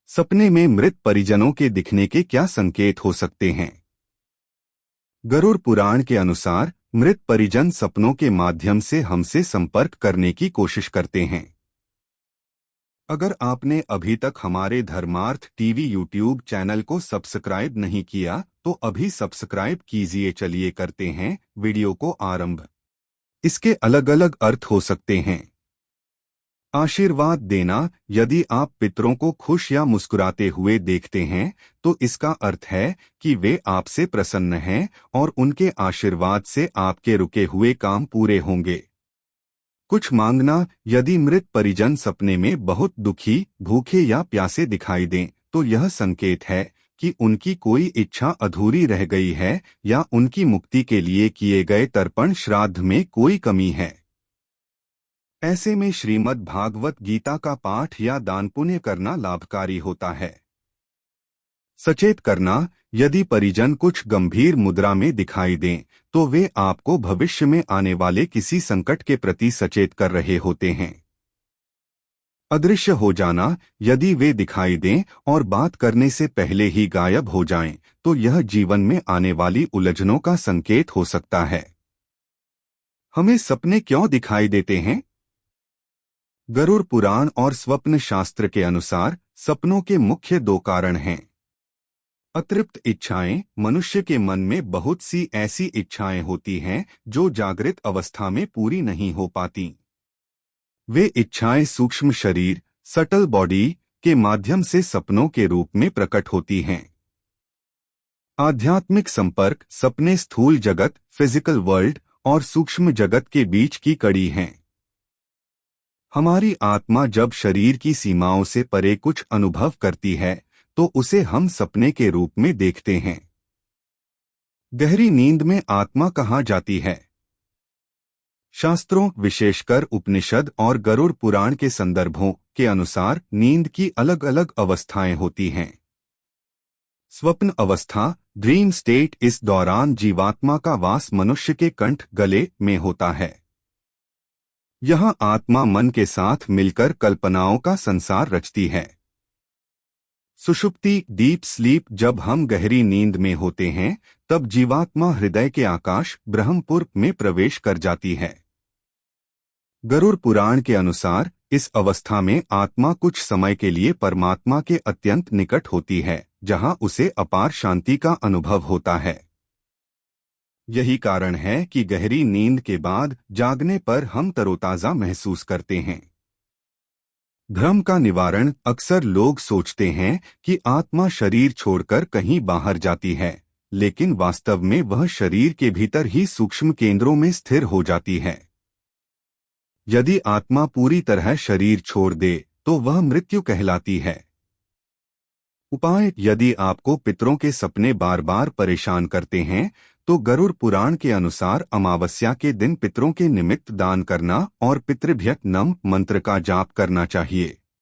सपने में मृत परिजनों के दिखने के क्या संकेत हो सकते हैं? गरुड़ पुराण के अनुसार मृत परिजन सपनों के माध्यम से हमसे संपर्क करने की कोशिश करते हैं। अगर आपने अभी तक हमारे धर्मार्थ टीवी यूट्यूब चैनल को सब्सक्राइब नहीं किया तो अभी सब्सक्राइब कीजिए। चलिए करते हैं वीडियो को आरंभ। इसके अलग अलग अर्थ हो सकते हैं। आशीर्वाद देना। यदि आप पितरों को खुश या मुस्कुराते हुए देखते हैं तो इसका अर्थ है कि वे आपसे प्रसन्न हैं और उनके आशीर्वाद से आपके रुके हुए काम पूरे होंगे। कुछ मांगना। यदि मृत परिजन सपने में बहुत दुखी, भूखे या प्यासे दिखाई दें तो यह संकेत है कि उनकी कोई इच्छा अधूरी रह गई है या उनकी मुक्ति के लिए किए गए तर्पण श्राद्ध में कोई कमी है। ऐसे में श्रीमद् भागवत गीता का पाठ या दान पुण्य करना लाभकारी होता है। सचेत करना। यदि परिजन कुछ गंभीर मुद्रा में दिखाई दें तो वे आपको भविष्य में आने वाले किसी संकट के प्रति सचेत कर रहे होते हैं। अदृश्य हो जाना। यदि वे दिखाई दें और बात करने से पहले ही गायब हो जाएं तो यह जीवन में आने वाली उलझनों का संकेत हो सकता है। हमें सपने क्यों दिखाई देते हैं? गरुड़ पुराण और स्वप्न शास्त्र के अनुसार सपनों के मुख्य दो कारण हैं। अतृप्त इच्छाएं। मनुष्य के मन में बहुत सी ऐसी इच्छाएं होती हैं जो जागृत अवस्था में पूरी नहीं हो पाती। वे इच्छाएं सूक्ष्म शरीर, सटल बॉडी के माध्यम से सपनों के रूप में प्रकट होती हैं। आध्यात्मिक संपर्क। सपने स्थूल जगत, फिजिकल वर्ल्ड और सूक्ष्म जगत के बीच की कड़ी हैं। हमारी आत्मा जब शरीर की सीमाओं से परे कुछ अनुभव करती है तो उसे हम सपने के रूप में देखते हैं। गहरी नींद में आत्मा कहाँ जाती है? शास्त्रों, विशेषकर उपनिषद और गरुड़ पुराण के संदर्भों के अनुसार नींद की अलग अलग अवस्थाएं होती हैं। स्वप्न अवस्था, ड्रीम स्टेट। इस दौरान जीवात्मा का वास मनुष्य के कंठ, गले में होता है। यहाँ आत्मा मन के साथ मिलकर कल्पनाओं का संसार रचती है। सुषुप्ति, डीप स्लीप। जब हम गहरी नींद में होते हैं तब जीवात्मा हृदय के आकाश, ब्रह्मपुर में प्रवेश कर जाती है। गरुड़ पुराण के अनुसार इस अवस्था में आत्मा कुछ समय के लिए परमात्मा के अत्यंत निकट होती है, जहां उसे अपार शांति का अनुभव होता है। यही कारण है कि गहरी नींद के बाद जागने पर हम तरोताजा महसूस करते हैं। भ्रम का निवारण। अक्सर लोग सोचते हैं कि आत्मा शरीर छोड़कर कहीं बाहर जाती है, लेकिन वास्तव में वह शरीर के भीतर ही सूक्ष्म केंद्रों में स्थिर हो जाती है। यदि आत्मा पूरी तरह शरीर छोड़ दे तो वह मृत्यु कहलाती है। उपाय। यदि आपको पितरों के सपने बार बार परेशान करते हैं तो गरुड़ पुराण के अनुसार अमावस्या के दिन पितरों के निमित्त दान करना और पितृभ्यक नम मंत्र का जाप करना चाहिए।